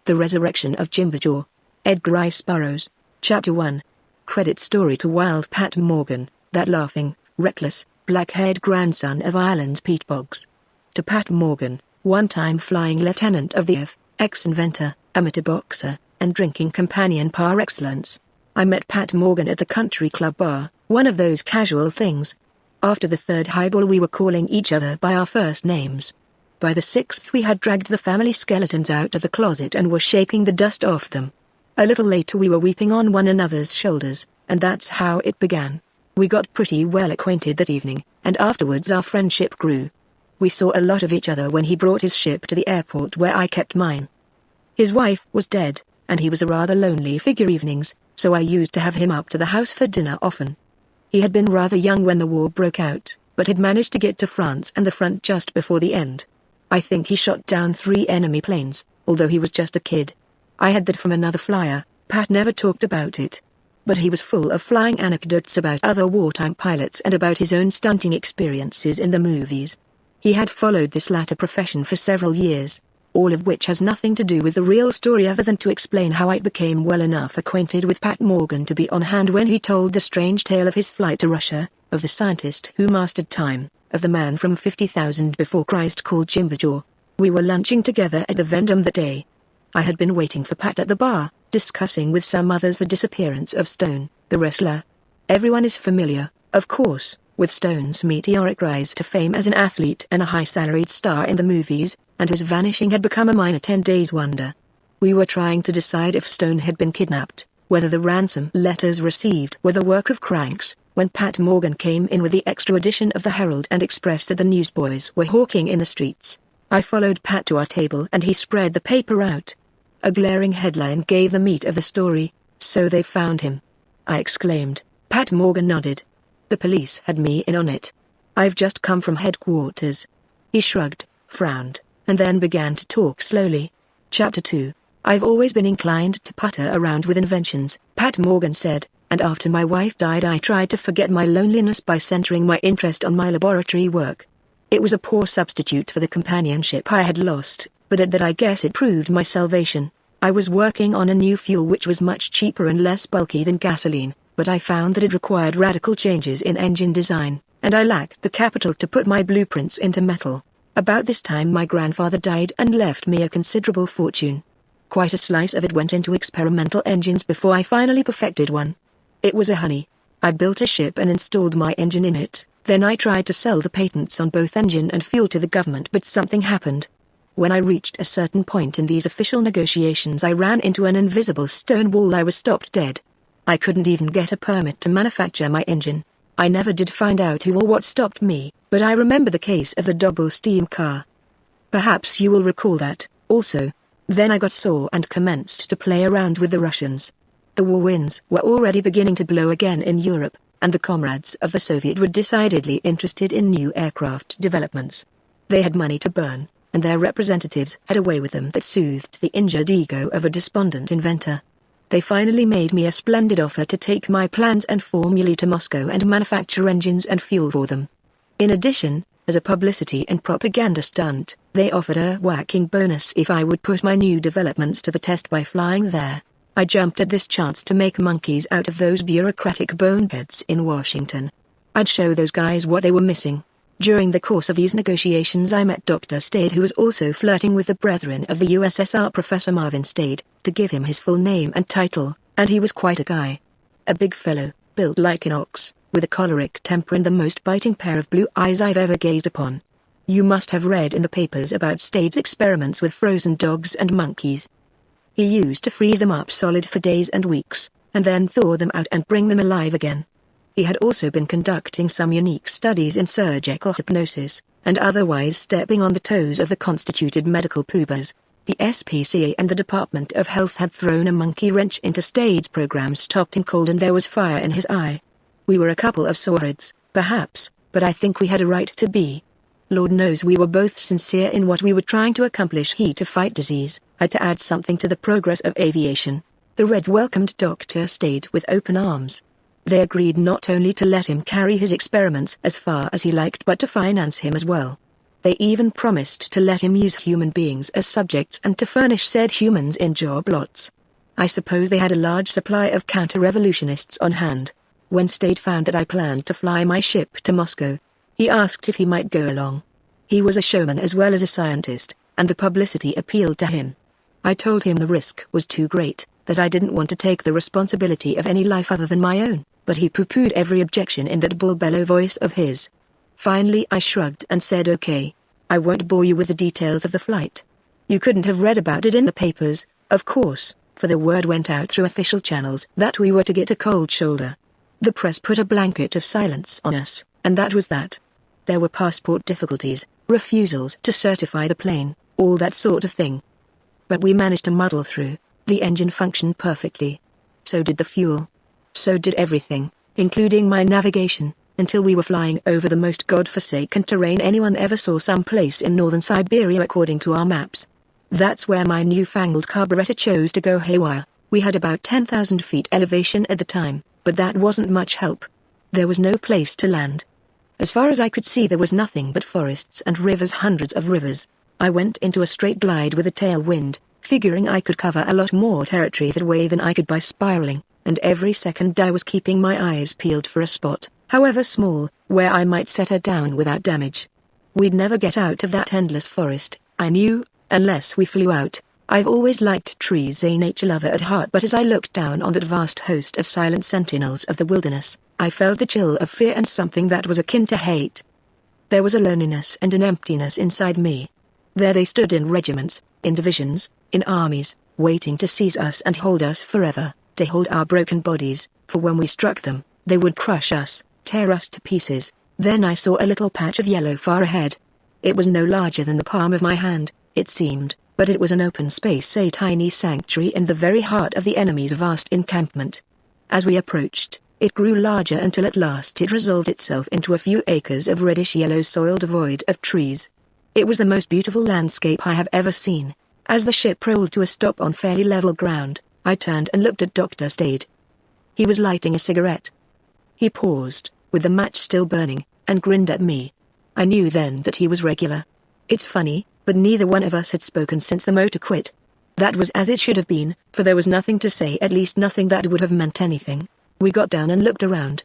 The Resurrection of Jimber. Edgar Rice Burroughs. Chapter 1. Credit story to Wild Pat Morgan, that laughing, reckless, black-haired grandson of Ireland's peat bogs. To Pat Morgan, one-time flying lieutenant of the F, ex-inventor, amateur boxer, and drinking companion par excellence. I met Pat Morgan at the country club bar, one of those casual things. After the third highball we were calling each other by our first names. By the sixth we had dragged the family skeletons out of the closet and were shaking the dust off them. A little later we were weeping on one another's shoulders, and that's how it began. We got pretty well acquainted that evening, and afterwards our friendship grew. We saw a lot of each other when he brought his ship to the airport where I kept mine. His wife was dead, and he was a rather lonely figure evenings, so I used to have him up to the house for dinner often. He had been rather young when the war broke out, but had managed to get to France and the front just before the end. I think he shot down 3 enemy planes, although he was just a kid. I had that from another flyer. Pat never talked about it. But he was full of flying anecdotes about other wartime pilots and about his own stunting experiences in the movies. He had followed this latter profession for several years, all of which has nothing to do with the real story other than to explain how I became well enough acquainted with Pat Morgan to be on hand when he told the strange tale of his flight to Russia, of the scientist who mastered time, of the man from 50,000 before Christ called Jimber. We were lunching together at the Vendome that day. I had been waiting for Pat at the bar, discussing with some others the disappearance of Stone, the wrestler. Everyone is familiar, of course, with Stone's meteoric rise to fame as an athlete and a high-salaried star in the movies, and his vanishing had become a minor 10-days wonder. We were trying to decide if Stone had been kidnapped, whether the ransom letters received were the work of cranks, when Pat Morgan came in with the extra edition of the Herald and Express that the newsboys were hawking in the streets. I followed Pat to our table and he spread the paper out. A glaring headline gave the meat of the story, "So they found him," I exclaimed. Pat Morgan nodded. "The police had me in on it. I've just come from headquarters." He shrugged, frowned, and then began to talk slowly. Chapter 2. I've always been inclined to putter around with inventions, Pat Morgan said, and after my wife died I tried to forget my loneliness by centering my interest on my laboratory work. It was a poor substitute for the companionship I had lost, but at that I guess it proved my salvation. I was working on a new fuel which was much cheaper and less bulky than gasoline, but I found that it required radical changes in engine design, and I lacked the capital to put my blueprints into metal. About this time my grandfather died and left me a considerable fortune. Quite a slice of it went into experimental engines before I finally perfected one. It was a honey. I built a ship and installed my engine in it, then I tried to sell the patents on both engine and fuel to the government, but something happened. When I reached a certain point in these official negotiations I ran into an invisible stone wall. I was stopped dead. I couldn't even get a permit to manufacture my engine. I never did find out who or what stopped me, but I remember the case of the double steam car. Perhaps you will recall that, also. Then I got sore and commenced to play around with the Russians. The war winds were already beginning to blow again in Europe, and the comrades of the Soviet were decidedly interested in new aircraft developments. They had money to burn, and their representatives had a way with them that soothed the injured ego of a despondent inventor. They finally made me a splendid offer to take my plans and formulae to Moscow and manufacture engines and fuel for them. In addition, as a publicity and propaganda stunt, they offered a whacking bonus if I would put my new developments to the test by flying there. I jumped at this chance to make monkeys out of those bureaucratic boneheads in Washington. I'd show those guys what they were missing. During the course of these negotiations I met Dr. Stade, who was also flirting with the brethren of the USSR, Professor Marvin Stade, to give him his full name and title, and he was quite a guy. A big fellow, built like an ox, with a choleric temper and the most biting pair of blue eyes I've ever gazed upon. You must have read in the papers about Stade's experiments with frozen dogs and monkeys. He used to freeze them up solid for days and weeks, and then thaw them out and bring them alive again. He had also been conducting some unique studies in surgical hypnosis, and otherwise stepping on the toes of the constituted medical poobahs. The SPCA and the Department of Health had thrown a monkey wrench into Stade's program, stopped him cold, and there was fire in his eye. We were a couple of soreheads, perhaps, but I think we had a right to be. Lord knows we were both sincere in what we were trying to accomplish. He to fight disease, I to add something to the progress of aviation. The Reds welcomed Dr. Stade with open arms. They agreed not only to let him carry his experiments as far as he liked but to finance him as well. They even promised to let him use human beings as subjects and to furnish said humans in job lots. I suppose they had a large supply of counter-revolutionists on hand. When Stade found that I planned to fly my ship to Moscow, he asked if he might go along. He was a showman as well as a scientist, and the publicity appealed to him. I told him the risk was too great, that I didn't want to take the responsibility of any life other than my own, but he pooh-poohed every objection in that bull-bellow voice of his. Finally I shrugged and said okay. I won't bore you with the details of the flight. You couldn't have read about it in the papers, of course, for the word went out through official channels that we were to get a cold shoulder. The press put a blanket of silence on us, and that was that. There were passport difficulties, refusals to certify the plane, all that sort of thing. But we managed to muddle through. The engine functioned perfectly. So did the fuel. So did everything, including my navigation, until we were flying over the most god-forsaken terrain anyone ever saw, someplace in northern Siberia according to our maps. That's where my newfangled carburetor chose to go haywire. We had about 10,000 feet elevation at the time, but that wasn't much help. There was no place to land. As far as I could see there was nothing but forests and rivers, hundreds of rivers. I went into a straight glide with a tailwind, figuring I could cover a lot more territory that way than I could by spiraling, and every second I was keeping my eyes peeled for a spot, however small, where I might set her down without damage. We'd never get out of that endless forest, I knew, unless we flew out. I've always liked trees, a nature lover at heart, but as I looked down on that vast host of silent sentinels of the wilderness, I felt the chill of fear and something that was akin to hate. There was a loneliness and an emptiness inside me. There they stood in regiments, in divisions, in armies, waiting to seize us and hold us forever, to hold our broken bodies, for when we struck them, they would crush us, tear us to pieces. Then I saw a little patch of yellow far ahead. It was no larger than the palm of my hand, it seemed, but it was an open space, a tiny sanctuary in the very heart of the enemy's vast encampment. As we approached, it grew larger until at last it resolved itself into a few acres of reddish-yellow soil devoid of trees. It was the most beautiful landscape I have ever seen. As the ship rolled to a stop on fairly level ground, I turned and looked at Dr. Stade. He was lighting a cigarette. He paused, with the match still burning, and grinned at me. I knew then that he was regular. It's funny, but neither one of us had spoken since the motor quit. That was as it should have been, for there was nothing to say, at least nothing that would have meant anything. We got down and looked around.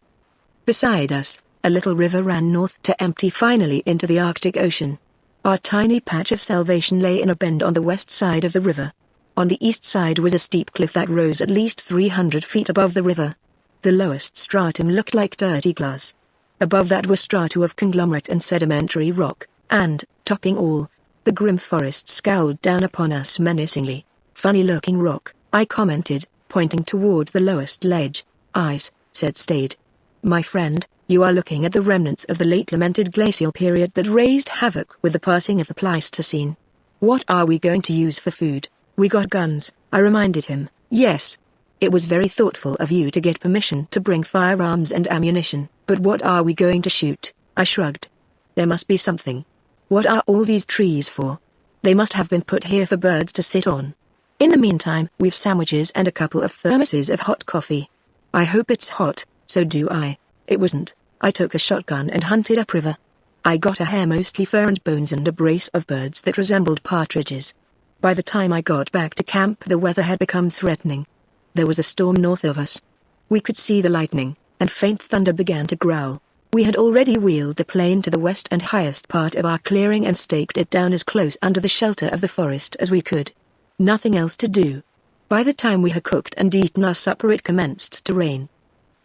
Beside us, a little river ran north to empty finally into the Arctic Ocean. Our tiny patch of salvation lay in a bend on the west side of the river. On the east side was a steep cliff that rose at least 300 feet above the river. The lowest stratum looked like dirty glass. Above that were strata of conglomerate and sedimentary rock, and, topping all, the grim forest scowled down upon us menacingly. Funny-looking rock, I commented, pointing toward the lowest ledge. Ice, said Stade. My friend, you are looking at the remnants of the late lamented glacial period that raised havoc with the passing of the Pleistocene. What are we going to use for food? We got guns, I reminded him. Yes. It was very thoughtful of you to get permission to bring firearms and ammunition, but what are we going to shoot? I shrugged. There must be something. What are all these trees for? They must have been put here for birds to sit on. In the meantime, we've sandwiches and a couple of thermoses of hot coffee. I hope it's hot, so do I. It wasn't. I took a shotgun and hunted upriver. I got a hare, mostly fur and bones, and a brace of birds that resembled partridges. By the time I got back to camp, the weather had become threatening. There was a storm north of us. We could see the lightning, and faint thunder began to growl. We had already wheeled the plane to the west and highest part of our clearing and staked it down as close under the shelter of the forest as we could. Nothing else to do. By the time we had cooked and eaten our supper, it commenced to rain.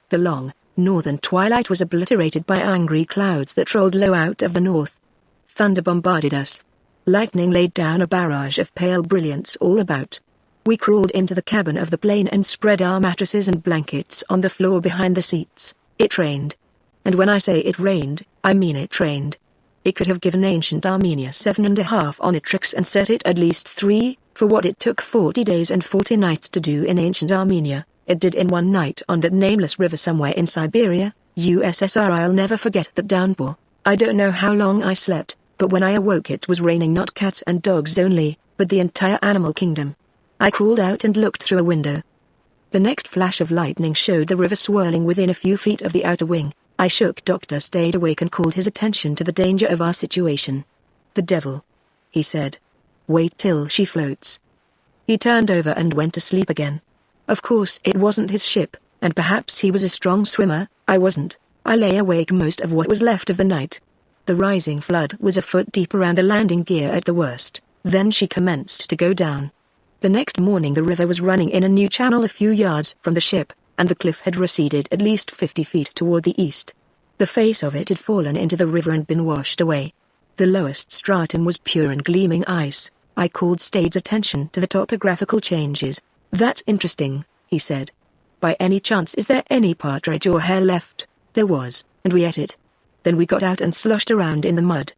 The long, northern twilight was obliterated by angry clouds that rolled low out of the north. Thunder bombarded us. Lightning laid down a barrage of pale brilliance all about. We crawled into the cabin of the plane and spread our mattresses and blankets on the floor behind the seats. It rained. And when I say it rained, I mean it rained. It could have given ancient Armenia 7.5 on it tricks and set it at least 3, for what it took 40 days and 40 nights to do in ancient Armenia, it did in one night on that nameless river somewhere in Siberia, USSR. I'll never forget that downpour. I don't know how long I slept, but when I awoke it was raining not cats and dogs only, but the entire animal kingdom. I crawled out and looked through a window. The next flash of lightning showed the river swirling within a few feet of the outer wing. I shook Dr. Stade awake and called his attention to the danger of our situation. "The devil," he said. "Wait till she floats." He turned over and went to sleep again. Of course it wasn't his ship, and perhaps he was a strong swimmer. I wasn't. I lay awake most of what was left of the night. The rising flood was a foot deep around the landing gear at the worst, then she commenced to go down. The next morning the river was running in a new channel a few yards from the ship, and the cliff had receded at least 50 feet toward the east. The face of it had fallen into the river and been washed away. The lowest stratum was pure and gleaming ice. I called Stade's attention to the topographical changes. "That's interesting," he said. "By any chance is there any partridge or hare left?" There was, and we ate it. Then we got out and sloshed around in the mud.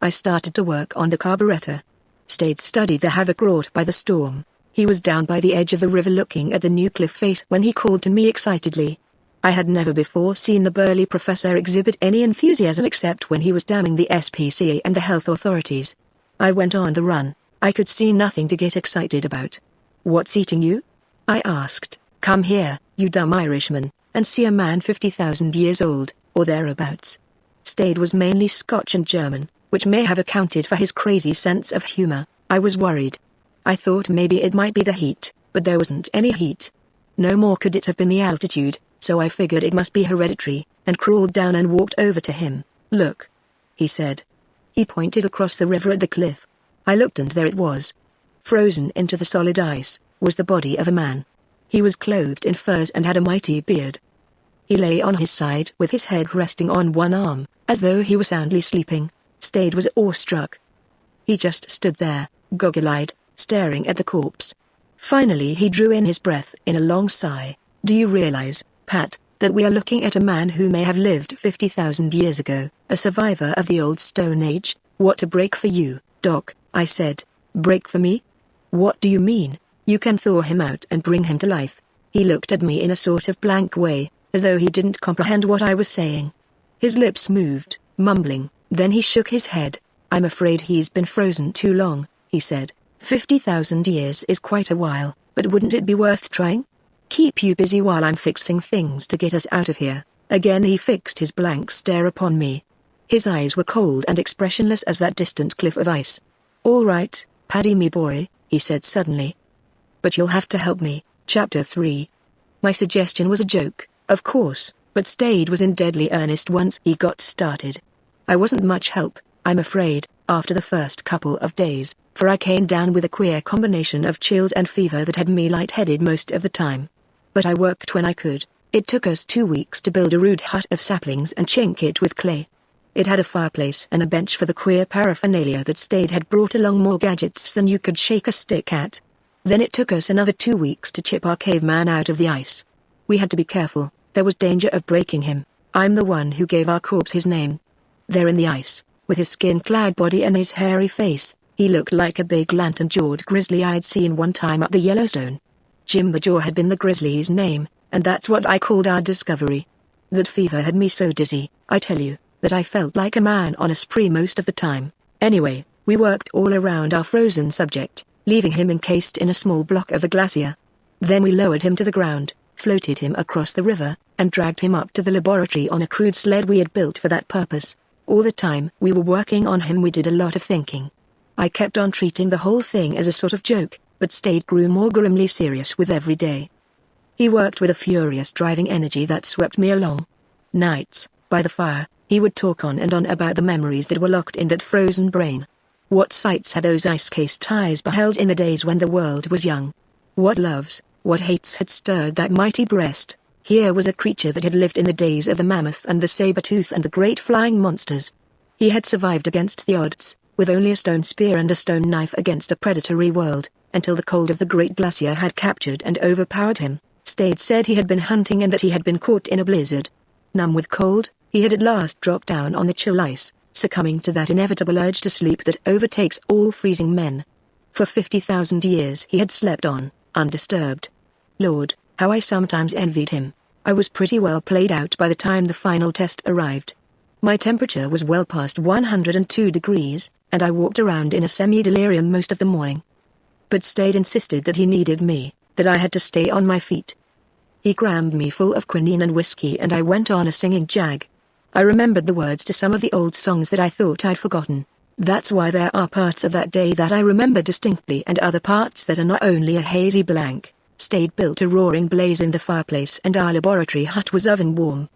I started to work on the carburetor. Stade studied the havoc wrought by the storm. He was down by the edge of the river looking at the new cliff face when he called to me excitedly. I had never before seen the burly professor exhibit any enthusiasm except when he was damning the SPCA and the health authorities. I went on the run. I could see nothing to get excited about. "What's eating you?" I asked. "Come here, you dumb Irishman, and see a man 50,000 years old, or thereabouts." Stade was mainly Scotch and German, which may have accounted for his crazy sense of humor. I was worried. I thought maybe it might be the heat, but there wasn't any heat. No more could it have been the altitude, so I figured it must be hereditary, and crawled down and walked over to him. "Look," he said. He pointed across the river at the cliff. I looked and there it was. Frozen into the solid ice was the body of a man. He was clothed in furs and had a mighty beard. He lay on his side with his head resting on one arm, as though he were soundly sleeping. Stade was awestruck. He just stood there, goggle-eyed, staring at the corpse. Finally he drew in his breath in a long sigh. "Do you realize, Pat, that we are looking at a man who may have lived 50,000 years ago, a survivor of the old Stone Age?" "What a break for you, Doc," I said. "Break for me? What do you mean? You can thaw him out and bring him to life." He looked at me in a sort of blank way, as though he didn't comprehend what I was saying. His lips moved, mumbling, then he shook his head. "I'm afraid he's been frozen too long," he said. 50,000 years is quite a while, but wouldn't it be worth trying? Keep you busy while I'm fixing things to get us out of here." Again he fixed his blank stare upon me. His eyes were cold and expressionless as that distant cliff of ice. "All right, Paddy me boy," he said suddenly. "But you'll have to help me." Chapter 3. My suggestion was a joke, of course, but Stade was in deadly earnest once he got started. I wasn't much help, I'm afraid, after the first couple of days, for I came down with a queer combination of chills and fever that had me lightheaded most of the time. But I worked when I could. It took us 2 weeks to build a rude hut of saplings and chink it with clay. It had a fireplace and a bench for the queer paraphernalia that Stade had brought along, more gadgets than you could shake a stick at. Then it took us another 2 weeks to chip our caveman out of the ice. We had to be careful, there was danger of breaking him. I'm the one who gave our corpse his name. There in the ice, with his skin-clad body and his hairy face, he looked like a big lantern-jawed grizzly I'd seen one time up the Yellowstone. Jimber had been the grizzly's name, and that's what I called our discovery. That fever had me so dizzy, I tell you, that I felt like a man on a spree most of the time. Anyway, we worked all around our frozen subject, leaving him encased in a small block of the glacier. Then we lowered him to the ground, floated him across the river, and dragged him up to the laboratory on a crude sled we had built for that purpose. All the time we were working on him we did a lot of thinking. I kept on treating the whole thing as a sort of joke, but Stade grew more grimly serious with every day. He worked with a furious driving energy that swept me along. Nights, by the fire, he would talk on and on about the memories that were locked in that frozen brain. What sights had those ice-cased eyes beheld in the days when the world was young? What loves, what hates had stirred that mighty breast? Here was a creature that had lived in the days of the mammoth and the saber-tooth and the great flying monsters. He had survived against the odds, with only a stone spear and a stone knife against a predatory world, until the cold of the great glacier had captured and overpowered him. Stade said he had been hunting and that he had been caught in a blizzard. Numb with cold, he had at last dropped down on the chill ice, succumbing to that inevitable urge to sleep that overtakes all freezing men. For 50,000 years he had slept on, undisturbed. Lord, how I sometimes envied him. I was pretty well played out by the time the final test arrived. My temperature was well past 102 degrees, and I walked around in a semi-delirium most of the morning. But Stade insisted that he needed me, that I had to stay on my feet. He crammed me full of quinine and whiskey and I went on a singing jag. I remembered the words to some of the old songs that I thought I'd forgotten. That's why there are parts of that day that I remember distinctly and other parts that are not, only a hazy blank. Stade built a roaring blaze in the fireplace and our laboratory hut was oven warm.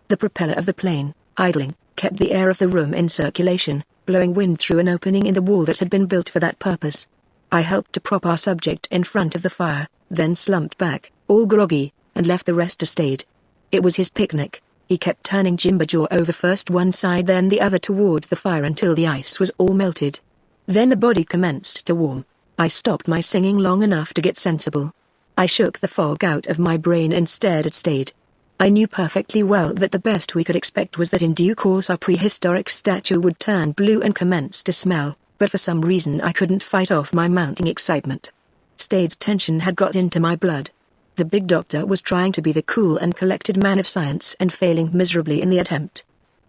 The propeller of the plane, idling, kept the air of the room in circulation, blowing wind through an opening in the wall that had been built for that purpose. I helped to prop our subject in front of the fire, then slumped back, all groggy, and left the rest to Stade. It was his picnic. He kept turning Jimber jaw over first one side then the other toward the fire until the ice was all melted. Then the body commenced to warm. I stopped my singing long enough to get sensible. I shook the fog out of my brain and stared at Stade. I knew perfectly well that the best we could expect was that in due course our prehistoric statue would turn blue and commence to smell, but for some reason I couldn't fight off my mounting excitement. Stade's tension had got into my blood. The big doctor was trying to be the cool and collected man of science and failing miserably in the attempt.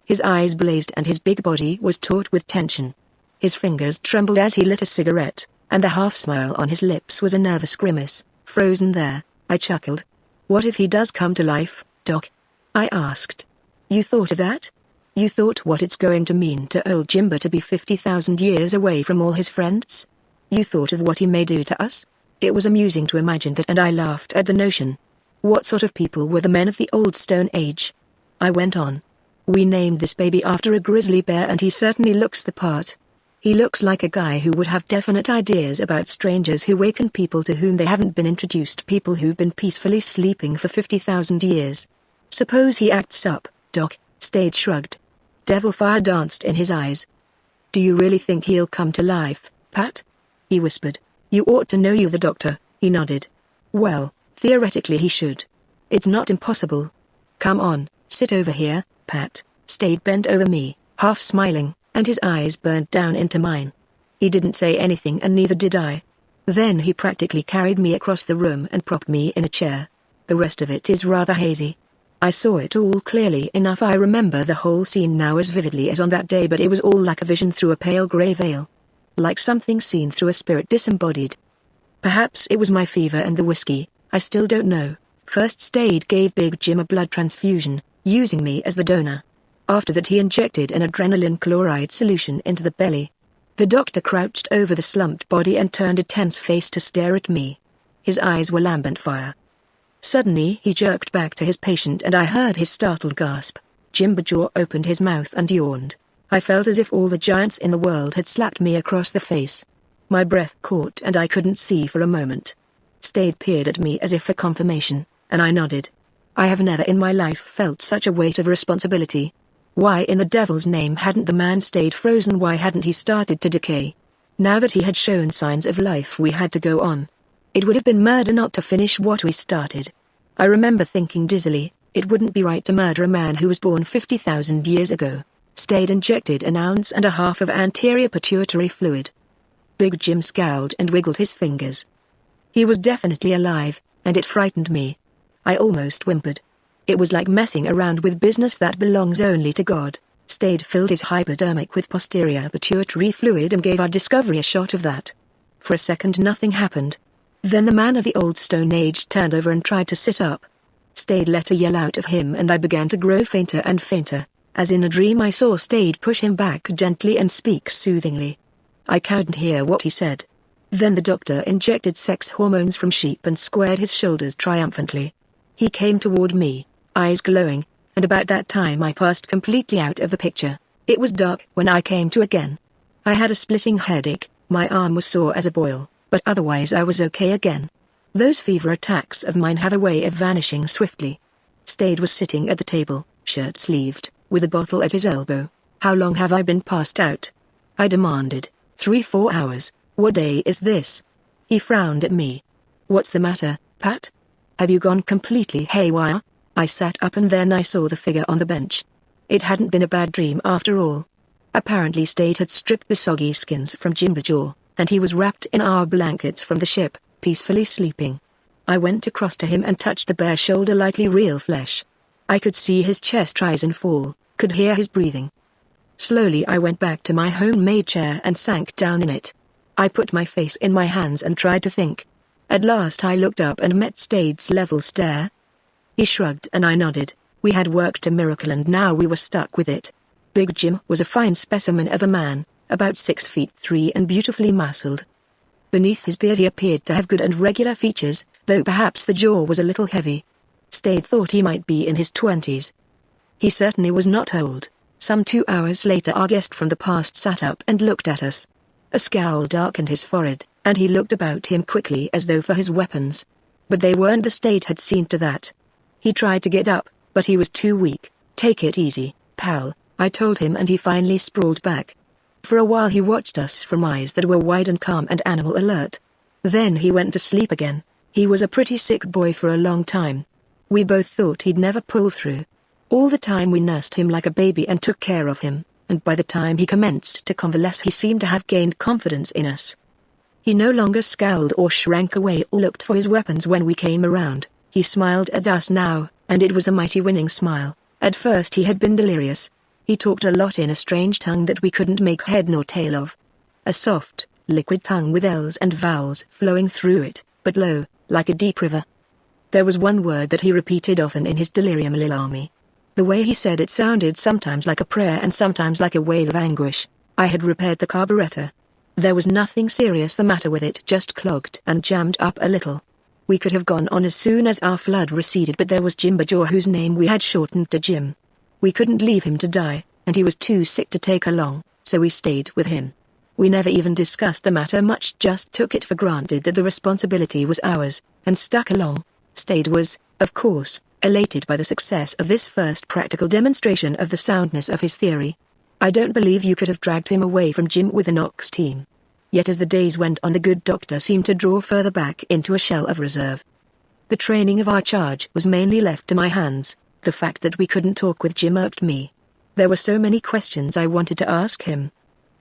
His eyes blazed and his big body was taut with tension. His fingers trembled as he lit a cigarette, and the half-smile on his lips was a nervous grimace. Frozen there, I chuckled. "What if he does come to life, Doc?" I asked. "You thought of that? You thought what it's going to mean to old Jimber to be 50,000 years away from all his friends? You thought of what he may do to us?" It was amusing to imagine that, and I laughed at the notion. What sort of people were the men of the old Stone Age? I went on. "We named this baby after a grizzly bear and he certainly looks the part. He looks like a guy who would have definite ideas about strangers who waken people to whom they haven't been introduced, people who've been peacefully sleeping for 50,000 years. Suppose he acts up, Doc." Stade shrugged. Devil fire danced in his eyes. "Do you really think he'll come to life, Pat?" he whispered. "You ought to know you the doctor," he nodded. "Well, theoretically he should. It's not impossible. Come on, sit over here, Pat." Stade bent over me, half smiling, and his eyes burned down into mine. He didn't say anything and neither did I. Then he practically carried me across the room and propped me in a chair. The rest of it is rather hazy. I saw it all clearly enough. I remember the whole scene now as vividly as on that day, but it was all like a vision through a pale grey veil. Like something seen through a spirit disembodied. Perhaps it was my fever and the whiskey, I still don't know. First Stade gave Big Jim a blood transfusion, using me as the donor. After that he injected an adrenaline chloride solution into the belly. The doctor crouched over the slumped body and turned a tense face to stare at me. His eyes were lambent fire. Suddenly he jerked back to his patient and I heard his startled gasp. Jimber jaw opened his mouth and yawned. I felt as if all the giants in the world had slapped me across the face. My breath caught and I couldn't see for a moment. Stade peered at me as if for confirmation, and I nodded. I have never in my life felt such a weight of responsibility. Why in the devil's name hadn't the man stayed frozen? Why hadn't he started to decay? Now that he had shown signs of life, we had to go on. It would have been murder not to finish what we started. I remember thinking dizzily, it wouldn't be right to murder a man who was born 50,000 years ago. Stade injected 1.5 ounces of anterior pituitary fluid. Big Jim scowled and wiggled his fingers. He was definitely alive, and it frightened me. I almost whimpered. It was like messing around with business that belongs only to God. Stade filled his hypodermic with posterior pituitary fluid and gave our discovery a shot of that. For a second nothing happened. Then the man of the old Stone Age turned over and tried to sit up. Stade let a yell out of him and I began to grow fainter and fainter. As in a dream I saw Stade push him back gently and speak soothingly. I couldn't hear what he said. Then the doctor injected sex hormones from sheep and squared his shoulders triumphantly. He came toward me, eyes glowing, and about that time I passed completely out of the picture. It was dark when I came to again. I had a splitting headache, my arm was sore as a boil, but otherwise I was okay again. Those fever attacks of mine have a way of vanishing swiftly. Stade was sitting at the table, shirt-sleeved, with a bottle at his elbow. "How long have I been passed out?" I demanded. 3-4 hours. "What day is this?" He frowned at me. "What's the matter, Pat? Have you gone completely haywire?" I sat up and then I saw the figure on the bench. It hadn't been a bad dream after all. Apparently Stade had stripped the soggy skins from Jimber jaw, and he was wrapped in our blankets from the ship, peacefully sleeping. I went across to him and touched the bare shoulder, lightly real flesh. I could see his chest rise and fall, could hear his breathing. Slowly I went back to my homemade chair and sank down in it. I put my face in my hands and tried to think. At last I looked up and met Stade's level stare. He shrugged and I nodded. We had worked a miracle and now we were stuck with it. Big Jim was a fine specimen of a man. about 6'3" and beautifully muscled. Beneath his beard he appeared to have good and regular features, though perhaps the jaw was a little heavy. Stade thought he might be in his 20s. He certainly was not old. Some 2 hours later our guest from the past sat up and looked at us. A scowl darkened his forehead, and he looked about him quickly as though for his weapons. But they weren't. The Stade had seen to that. He tried to get up, but he was too weak. "Take it easy, pal," I told him, and he finally sprawled back. For a while he watched us from eyes that were wide and calm and animal alert. Then he went to sleep again. He was a pretty sick boy for a long time. We both thought he'd never pull through. All the time we nursed him like a baby and took care of him, and by the time he commenced to convalesce he seemed to have gained confidence in us. He no longer scowled or shrank away or looked for his weapons when we came around. He smiled at us now, and it was a mighty winning smile. At first he had been delirious. He talked a lot in a strange tongue that we couldn't make head nor tail of. A soft, liquid tongue with L's and vowels flowing through it, but low, like a deep river. There was one word that he repeated often in his delirium: Lilami. The way he said it sounded sometimes like a prayer and sometimes like a wail of anguish. I had repaired the carburetor. There was nothing serious the matter with it, just clogged and jammed up a little. We could have gone on as soon as our flood receded, but there was Jimber, whose name we had shortened to Jim. We couldn't leave him to die, and he was too sick to take along, so we stayed with him. We never even discussed the matter much, just took it for granted that the responsibility was ours, and stuck along. Stade was, of course, elated by the success of this first practical demonstration of the soundness of his theory. I don't believe you could have dragged him away from Jim with an ox team. Yet as the days went on the good doctor seemed to draw further back into a shell of reserve. The training of our charge was mainly left to my hands. The fact that we couldn't talk with Jim irked me. There were so many questions I wanted to ask him.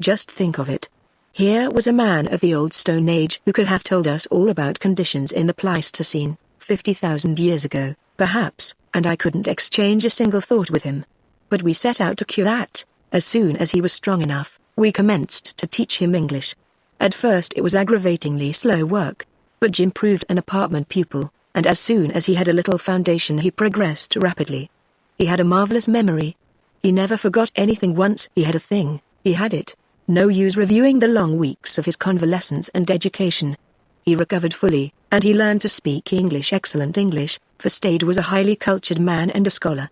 Just think of it. Here was a man of the old Stone Age who could have told us all about conditions in the Pleistocene, 50,000 years ago, perhaps, and I couldn't exchange a single thought with him. But we set out to cure that. As soon as he was strong enough, we commenced to teach him English. At first it was aggravatingly slow work, but Jim proved an apartment pupil, and as soon as he had a little foundation he progressed rapidly. He had a marvelous memory. He never forgot anything once he had a thing, he had it. No use reviewing the long weeks of his convalescence and education. He recovered fully, and he learned to speak English, excellent English, for Stade was a highly cultured man and a scholar.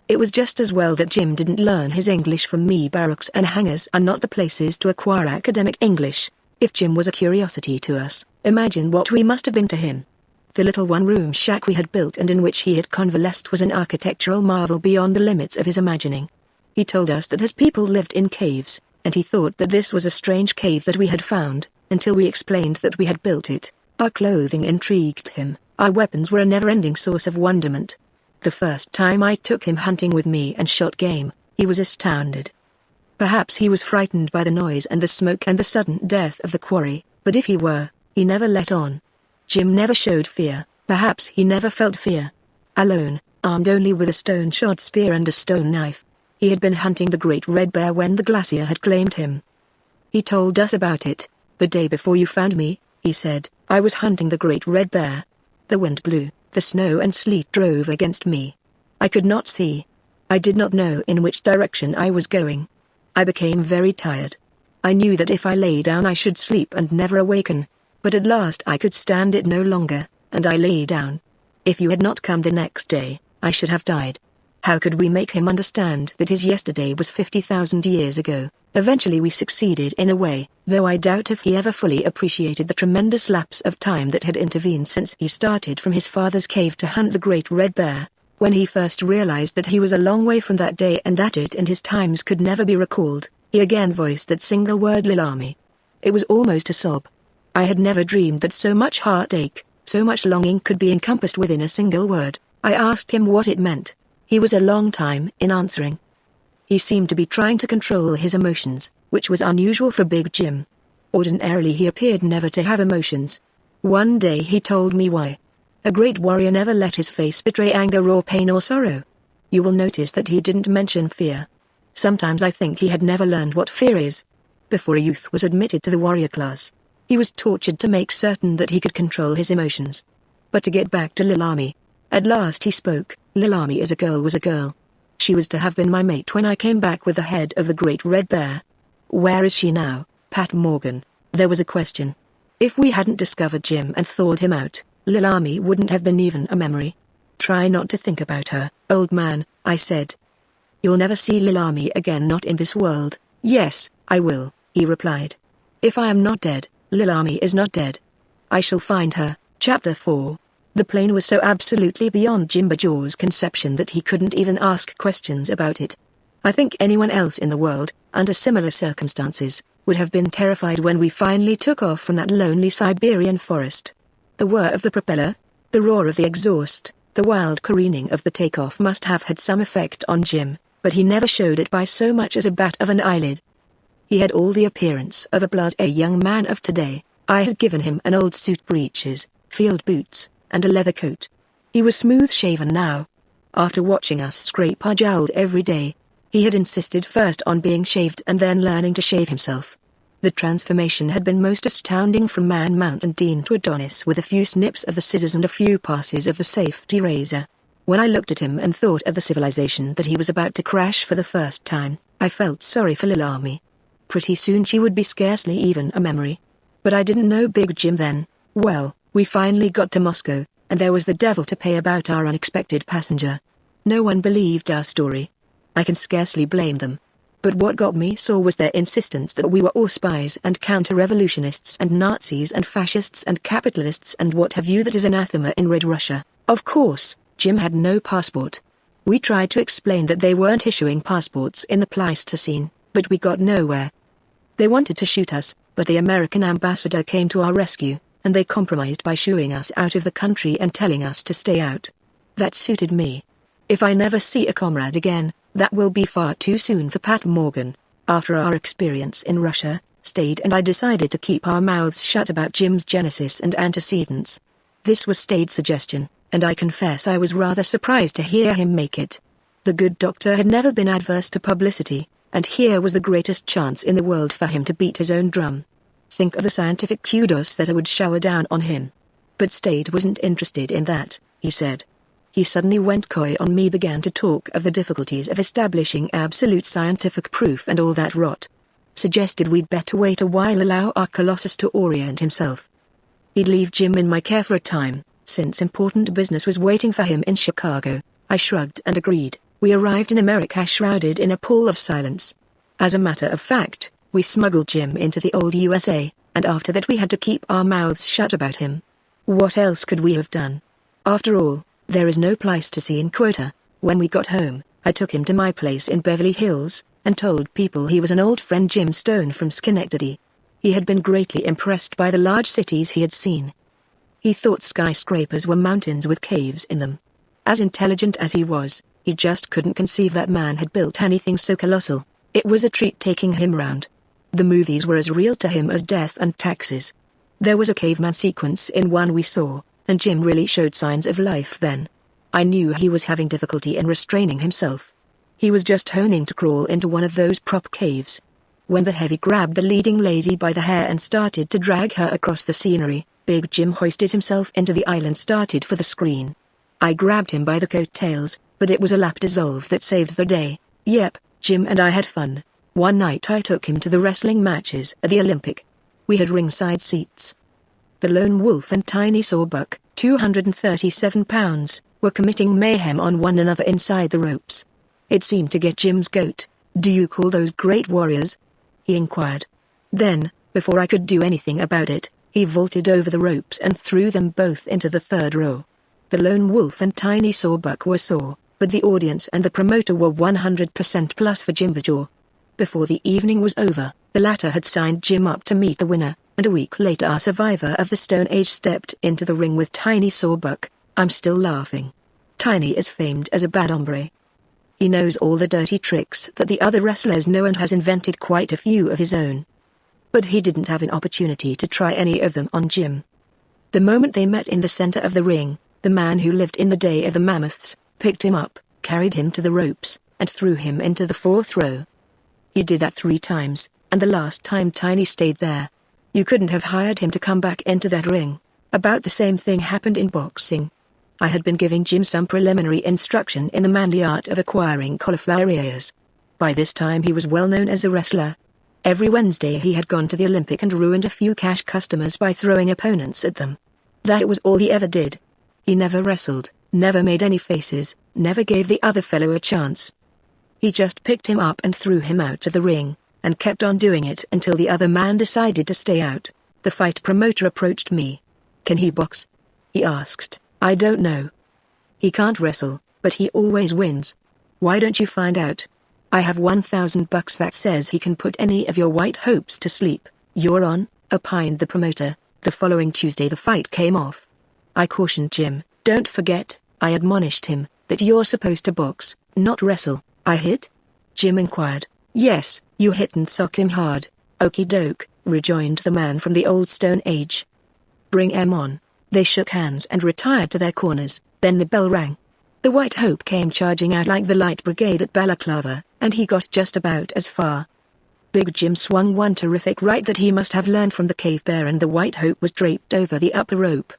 It was just as well that Jim didn't learn his English from me. Barracks and hangars are not the places to acquire academic English. If Jim was a curiosity to us, imagine what we must have been to him. The little one-room shack we had built and in which he had convalesced was an architectural marvel beyond the limits of his imagining. He told us that his people lived in caves, and he thought that this was a strange cave that we had found, until we explained that we had built it. Our clothing intrigued him, our weapons were a never-ending source of wonderment. The first time I took him hunting with me and shot game, he was astounded. Perhaps he was frightened by the noise and the smoke and the sudden death of the quarry, but if he were, he never let on. Jim never showed fear, perhaps he never felt fear. Alone, armed only with a stone-shod spear and a stone knife, he had been hunting the great red bear when the glacier had claimed him. He told us about it. "The day before you found me," he said, "I was hunting the great red bear. The wind blew, the snow and sleet drove against me. I could not see. I did not know in which direction I was going. I became very tired. I knew that if I lay down I should sleep and never awaken. But at last I could stand it no longer, and I lay down. If you had not come the next day, I should have died." How could we make him understand that his yesterday was 50,000 years ago? Eventually we succeeded in a way, though I doubt if he ever fully appreciated the tremendous lapse of time that had intervened since he started from his father's cave to hunt the great red bear. When he first realized that he was a long way from that day and that it and his times could never be recalled, he again voiced that single word, Lilami. It was almost a sob. I had never dreamed that so much heartache, so much longing could be encompassed within a single word. I asked him what it meant. He was a long time in answering. He seemed to be trying to control his emotions, which was unusual for Big Jim. Ordinarily he appeared never to have emotions. One day he told me why. A great warrior never let his face betray anger or pain or sorrow. You will notice that he didn't mention fear. Sometimes I think he had never learned what fear is. Before a youth was admitted to the warrior class, he was tortured to make certain that he could control his emotions. But to get back to Lilami. At last he spoke. Lilami was a girl. She was to have been my mate when I came back with the head of the great red bear. Where is she now, Pat Morgan? There was a question. If we hadn't discovered Jim and thawed him out, Lil Army wouldn't have been even a memory. Try not to think about her, old man, I said. You'll never see Lil Army again, not in this world. Yes, I will, he replied. If I am not dead, Lil Army is not dead. I shall find her. Chapter 4. The plane was so absolutely beyond Jimber Jaw's conception that he couldn't even ask questions about it. I think anyone else in the world, under similar circumstances, would have been terrified when we finally took off from that lonely Siberian forest. The whir of the propeller, the roar of the exhaust, the wild careening of the takeoff must have had some effect on Jim, but he never showed it by so much as a bat of an eyelid. He had all the appearance of a blasé young man of today. I had given him an old suit, breeches, field boots, and a leather coat. He was smooth-shaven now. After watching us scrape our jowls every day, he had insisted first on being shaved and then learning to shave himself. The transformation had been most astounding, from Man Mountain Dean to Adonis, with a few snips of the scissors and a few passes of the safety razor. When I looked at him and thought of the civilization that he was about to crash for the first time, I felt sorry for Lil Army. Pretty soon she would be scarcely even a memory. But I didn't know Big Jim then. Well, we finally got to Moscow, and there was the devil to pay about our unexpected passenger. No one believed our story. I can scarcely blame them. But what got me sore was their insistence that we were all spies and counter-revolutionists and Nazis and fascists and capitalists and what have you that is anathema in Red Russia. Of course, Jim had no passport. We tried to explain that they weren't issuing passports in the Pleistocene, but we got nowhere. They wanted to shoot us, but the American ambassador came to our rescue, and they compromised by shooing us out of the country and telling us to stay out. That suited me. If I never see a comrade again, that will be far too soon for Pat Morgan. After our experience in Russia, Stade and I decided to keep our mouths shut about Jim's genesis and antecedents. This was Stade's suggestion, and I confess I was rather surprised to hear him make it. The good doctor had never been adverse to publicity, and here was the greatest chance in the world for him to beat his own drum. Think of the scientific kudos that would shower down on him. But Stade wasn't interested in that, he said. He suddenly went coy on me, began to talk of the difficulties of establishing absolute scientific proof and all that rot. Suggested we'd better wait a while, allow our colossus to orient himself. He'd leave Jim in my care for a time, since important business was waiting for him in Chicago. I shrugged and agreed. We arrived in America shrouded in a pall of silence. As a matter of fact, we smuggled Jim into the old USA, and after that we had to keep our mouths shut about him. What else could we have done? After all, there is no Pleistocene quota. When we got home, I took him to my place in Beverly Hills, and told people he was an old friend, Jim Stone from Schenectady. He had been greatly impressed by the large cities he had seen. He thought skyscrapers were mountains with caves in them. As intelligent as he was, he just couldn't conceive that man had built anything so colossal. It was a treat taking him round. The movies were as real to him as death and taxes. There was a caveman sequence in one we saw, and Jim really showed signs of life then. I knew he was having difficulty in restraining himself. He was just honing to crawl into one of those prop caves. When the heavy grabbed the leading lady by the hair and started to drag her across the scenery, Big Jim hoisted himself into the aisle and started for the screen. I grabbed him by the coattails, but it was a lap dissolve that saved the day. Yep, Jim and I had fun. One night I took him to the wrestling matches at the Olympic. We had ringside seats. The Lone Wolf and Tiny Sawbuck, 237 pounds, were committing mayhem on one another inside the ropes. It seemed to get Jim's goat. "Do you call those great warriors?" he inquired. Then, before I could do anything about it, he vaulted over the ropes and threw them both into the third row. The Lone Wolf and Tiny Sawbuck were sore, but the audience and the promoter were 100% plus for Jimber. Before the evening was over, the latter had signed Jim up to meet the winner, and a week later our survivor of the Stone Age stepped into the ring with Tiny Sawbuck. I'm still laughing. Tiny is famed as a bad hombre. He knows all the dirty tricks that the other wrestlers know and has invented quite a few of his own. But he didn't have an opportunity to try any of them on Jim. The moment they met in the center of the ring, the man who lived in the day of the mammoths picked him up, carried him to the ropes, and threw him into the fourth row. He did that 3 times, and the last time Tiny stayed there. You couldn't have hired him to come back into that ring. About the same thing happened in boxing. I had been giving Jim some preliminary instruction in the manly art of acquiring cauliflower ears. By this time he was well known as a wrestler. Every Wednesday he had gone to the Olympic and ruined a few cash customers by throwing opponents at them. That was all he ever did. He never wrestled, never made any faces, never gave the other fellow a chance. He just picked him up and threw him out of the ring, and kept on doing it until the other man decided to stay out. The fight promoter approached me. "Can he box?" he asked. "I don't know. He can't wrestle, but he always wins. Why don't you find out? I have $1,000 that says he can put any of your white hopes to sleep." "You're on," opined the promoter. The following Tuesday the fight came off. I cautioned Jim. "Don't forget," I admonished him, "that you're supposed to box, not wrestle." "I hit?" Jim inquired. "Yes, you hit and sock him hard." "Okie doke," rejoined the man from the old Stone Age. "Bring em on." They shook hands and retired to their corners. Then the bell rang. The White Hope came charging out like the Light Brigade at Balaclava, and he got just about as far. Big Jim swung one terrific right that he must have learned from the cave bear, and the White Hope was draped over the upper rope.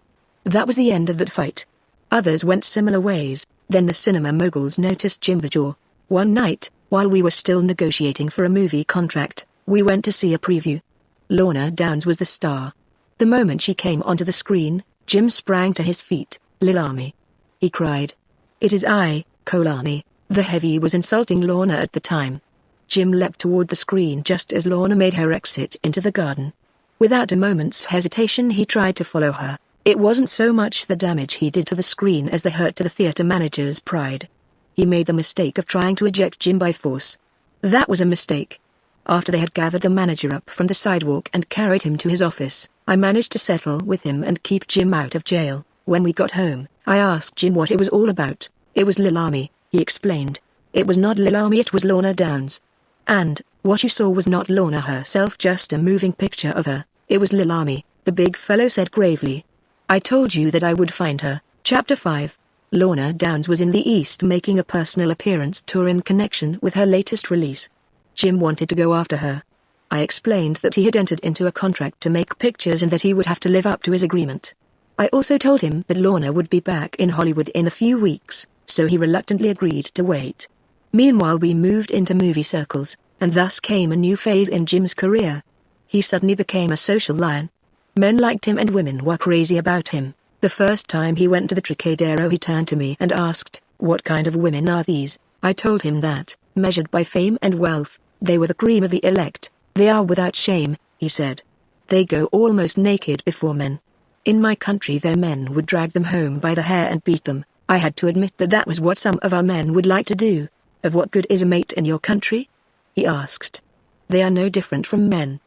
That was the end of that fight. Others went similar ways. Then the cinema moguls noticed Jimber. One night, while we were still negotiating for a movie contract, we went to see a preview. Lorna Downs was the star. The moment she came onto the screen, Jim sprang to his feet. "Lilami!" he cried. "It is I, Kolani." The heavy was insulting Lorna at the time. Jim leapt toward the screen just as Lorna made her exit into the garden. Without a moment's hesitation he tried to follow her. It wasn't so much the damage he did to the screen as the hurt to the theater manager's pride. He made the mistake of trying to eject Jim by force. That was a mistake. After they had gathered the manager up from the sidewalk and carried him to his office, I managed to settle with him and keep Jim out of jail. When we got home, I asked Jim what it was all about. "It was Lilami," he explained. "It was not Lilami, it was Lorna Downs. And, what you saw was not Lorna herself, just a moving picture of her. It was Lilami," the big fellow said gravely. "I told you that I would find her." Chapter 5. Lorna Downs was in the East making a personal appearance tour in connection with her latest release. Jim wanted to go after her. I explained that he had entered into a contract to make pictures and that he would have to live up to his agreement. I also told him that Lorna would be back in Hollywood in a few weeks, so he reluctantly agreed to wait. Meanwhile we moved into movie circles, and thus came a new phase in Jim's career. He suddenly became a social lion. Men liked him and women were crazy about him. The first time he went to the Trocadero he turned to me and asked, "What kind of women are these?" I told him that, measured by fame and wealth, they were the cream of the elect. "They are without shame," he said. "They go almost naked before men. In my country their men would drag them home by the hair and beat them." I had to admit that that was what some of our men would like to do. "Of what good is a mate in your country?" he asked. "They are no different from men.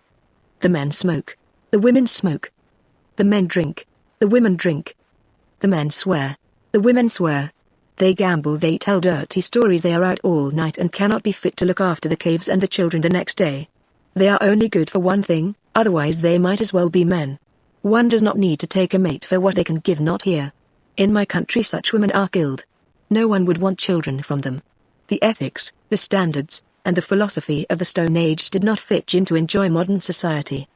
The men smoke. The women smoke. The men drink. The women drink. The men swear. The women swear. They gamble, they tell dirty stories, they are out all night and cannot be fit to look after the caves and the children the next day. They are only good for one thing, otherwise they might as well be men. One does not need to take a mate for what they can give, not here. In my country such women are killed. No one would want children from them." The ethics, the standards, and the philosophy of the Stone Age did not fit Jim to enjoy modern society.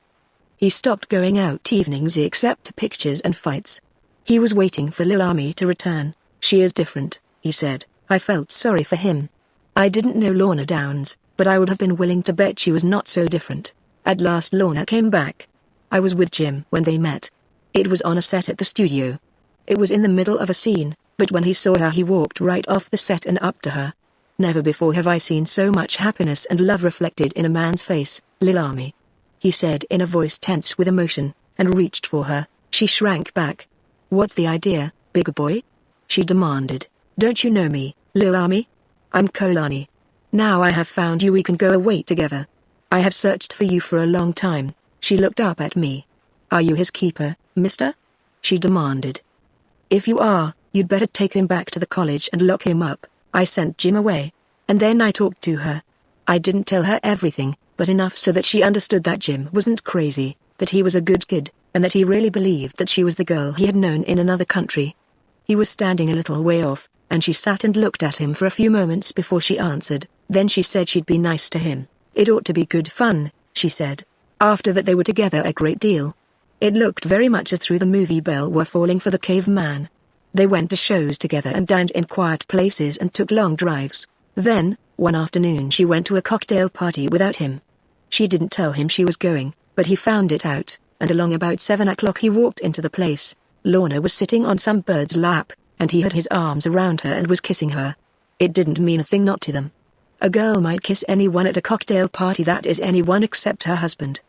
He stopped going out evenings except to pictures and fights. He was waiting for Lilami to return. "She is different," he said. I felt sorry for him. I didn't know Lorna Downs, but I would have been willing to bet she was not so different. At last Lorna came back. I was with Jim when they met. It was on a set at the studio. It was in the middle of a scene, but when he saw her he walked right off the set and up to her. Never before have I seen so much happiness and love reflected in a man's face. "Lilami," he said in a voice tense with emotion, and reached for her. She shrank back. "What's the idea, big boy?" she demanded. "Don't you know me, Lilami? I'm Kolani. Now I have found you, we can go away together. I have searched for you for a long time." She looked up at me. "Are you his keeper, mister?" she demanded. "If you are, you'd better take him back to the college and lock him up." I sent Jim away. And then I talked to her. I didn't tell her everything, but enough so that she understood that Jim wasn't crazy, that he was a good kid, and that he really believed that she was the girl he had known in another country. He was standing a little way off, and she sat and looked at him for a few moments before she answered. Then she said she'd be nice to him. "It ought to be good fun," she said. After that they were together a great deal. It looked very much as through the movie bell were falling for the caveman. They went to shows together and dined in quiet places and took long drives. Then, one afternoon she went to a cocktail party without him. She didn't tell him she was going, but he found it out, and along about 7 o'clock he walked into the place. Lorna was sitting on some bird's lap, and he had his arms around her and was kissing her. It didn't mean a thing not to them. A girl might kiss anyone at a cocktail party, that is anyone except her husband.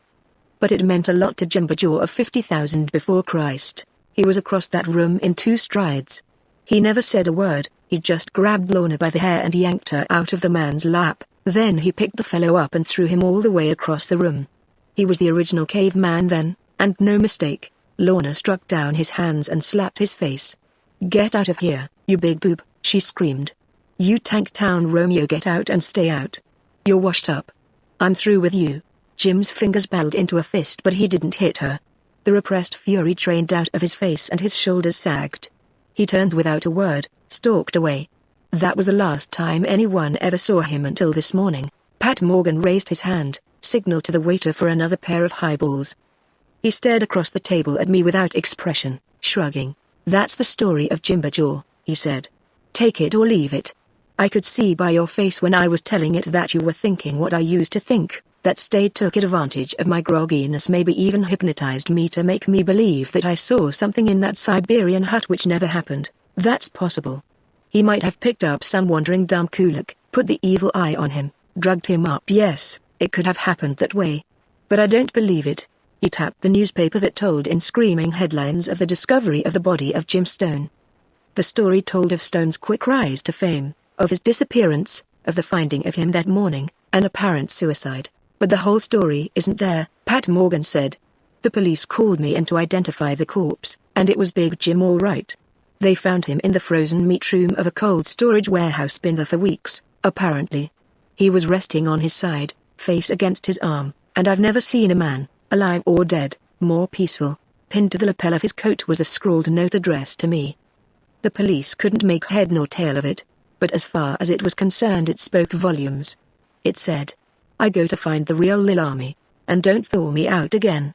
But it meant a lot to Jimber Jaw of 50,000 before Christ. He was across that room in 2 strides. He never said a word, he just grabbed Lorna by the hair and yanked her out of the man's lap, then he picked the fellow up and threw him all the way across the room. He was the original caveman then, and no mistake. Lorna struck down his hands and slapped his face. "Get out of here, you big boob," she screamed. "You Tanktown Romeo, get out and stay out. You're washed up. I'm through with you." Jim's fingers balled into a fist, but he didn't hit her. The repressed fury drained out of his face and his shoulders sagged. He turned without a word, stalked away. That was the last time anyone ever saw him until this morning. Pat Morgan raised his hand, signaled to the waiter for another pair of highballs. He stared across the table at me without expression, shrugging. "That's the story of Jimber Jaw," he said. "Take it or leave it. I could see by your face when I was telling it that you were thinking what I used to think, that Stade took advantage of my grogginess, maybe even hypnotized me to make me believe that I saw something in that Siberian hut which never happened. That's possible. He might have picked up some wandering dumb kulak, put the evil eye on him, drugged him up. Yes, it could have happened that way. But I don't believe it." He tapped the newspaper that told in screaming headlines of the discovery of the body of Jim Stone. The story told of Stone's quick rise to fame, of his disappearance, of the finding of him that morning, an apparent suicide. "But the whole story isn't there," Pat Morgan said. "The police called me in to identify the corpse, and it was Big Jim all right. They found him in the frozen meat room of a cold storage warehouse been there for weeks, apparently. He was resting on his side, face against his arm, and I've never seen a man, alive or dead, more peaceful. Pinned to the lapel of his coat was a scrawled note addressed to me." The police couldn't make head nor tail of it, but as far as it was concerned it spoke volumes. It said, "I go to find the real Lil Army, and don't thaw me out again."